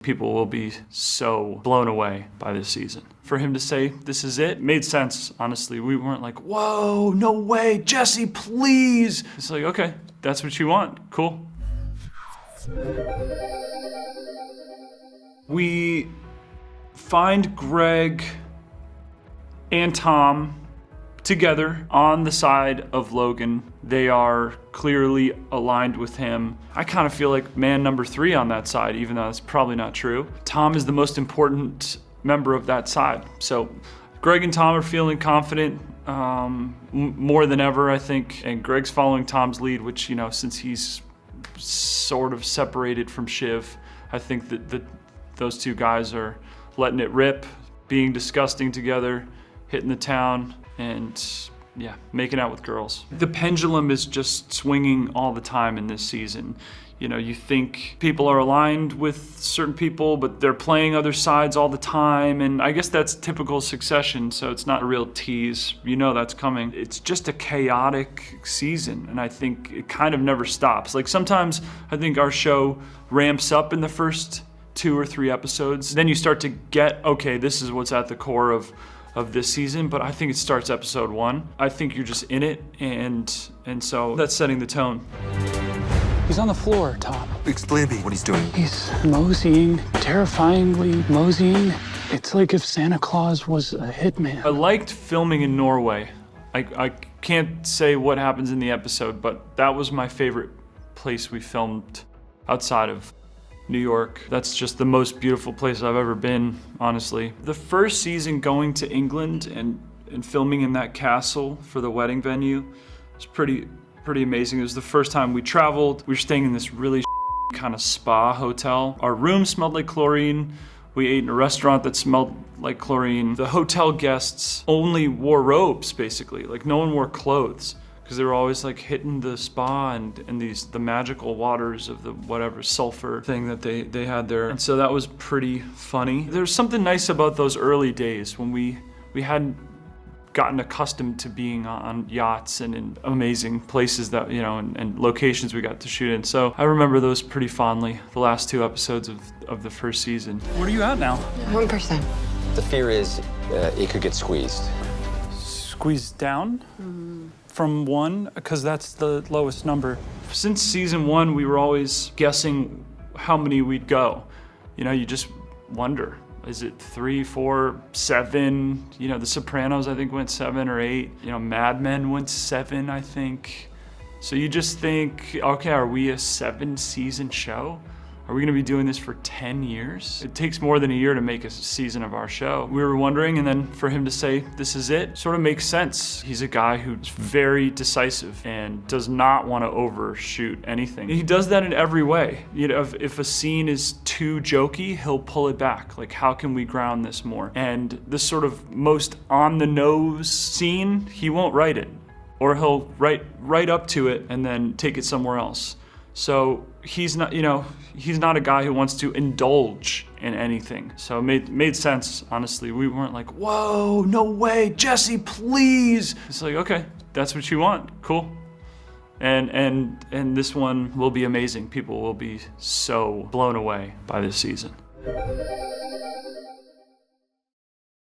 People will be so blown away by this season. For him to say, this is it, made sense, honestly. We weren't like, whoa, no way, Jesse, please. It's like, okay, that's what you want, cool. We find Greg and Tom together on the side of Logan. They are clearly aligned with him. I kind of feel like man number 3 on that side, even though that's probably not true. Tom is the most important member of that side. So Greg and Tom are feeling confident more than ever, I think. And Greg's following Tom's lead, which, you know, since he's sort of separated from Shiv, I think that those two guys are letting it rip, being disgusting together, hitting the town, and yeah, making out with girls. The pendulum is just swinging all the time in this season. You know, you think people are aligned with certain people, but they're playing other sides all the time. And I guess that's typical Succession, so it's not a real tease. You know that's coming. It's just a chaotic season, and I think it kind of never stops. Like sometimes I think our show ramps up in the first 2 or 3 episodes. Then you start to get, okay, this is what's at the core of this season, but I think it starts episode 1. I think you're just in it, and so that's setting the tone. He's on the floor, Tom. Explain to me what he's doing. He's moseying, terrifyingly moseying. It's like if Santa Claus was a hitman. I liked filming in Norway. I can't say what happens in the episode, but that was my favorite place we filmed outside of New York. That's just the most beautiful place I've ever been, honestly. The first season going to England and filming in that castle for the wedding venue was pretty amazing. It was the first time we traveled. We were staying in this really kind of spa hotel. Our room smelled like chlorine. We ate in a restaurant that smelled like chlorine. The hotel guests only wore robes, basically. Like no one wore clothes, because they were always like hitting the spa and the magical waters of the whatever sulfur thing that they had there. And so that was pretty funny. There's something nice about those early days when we hadn't gotten accustomed to being on yachts and in amazing places that, you know, and locations we got to shoot in. So I remember those pretty fondly, the last 2 episodes of the first season. Where are you at now? 1%. The fear is it could get squeezed. Squeezed down? From 1, because that's the lowest number. Since season 1, we were always guessing how many we'd go. You know, you just wonder, is it 3, 4, 7? You know, The Sopranos, I think, went 7 or 8. You know, Mad Men went 7, I think. So you just think, okay, are we a 7-season show? Are we gonna be doing this for 10 years? It takes more than a year to make a season of our show. We were wondering, and then for him to say, this is it, sort of makes sense. He's a guy who's very decisive and does not want to overshoot anything. He does that in every way. You know, if a scene is too jokey, he'll pull it back. Like, how can we ground this more? And this sort of most on-the-nose scene, he won't write it. Or he'll write right up to it and then take it somewhere else. So he's not, you know, he's not a guy who wants to indulge in anything. So it made sense, honestly. We weren't like, whoa, no way, Jesse, please. It's like, okay, that's what you want, cool. And this one will be amazing. People will be so blown away by this season.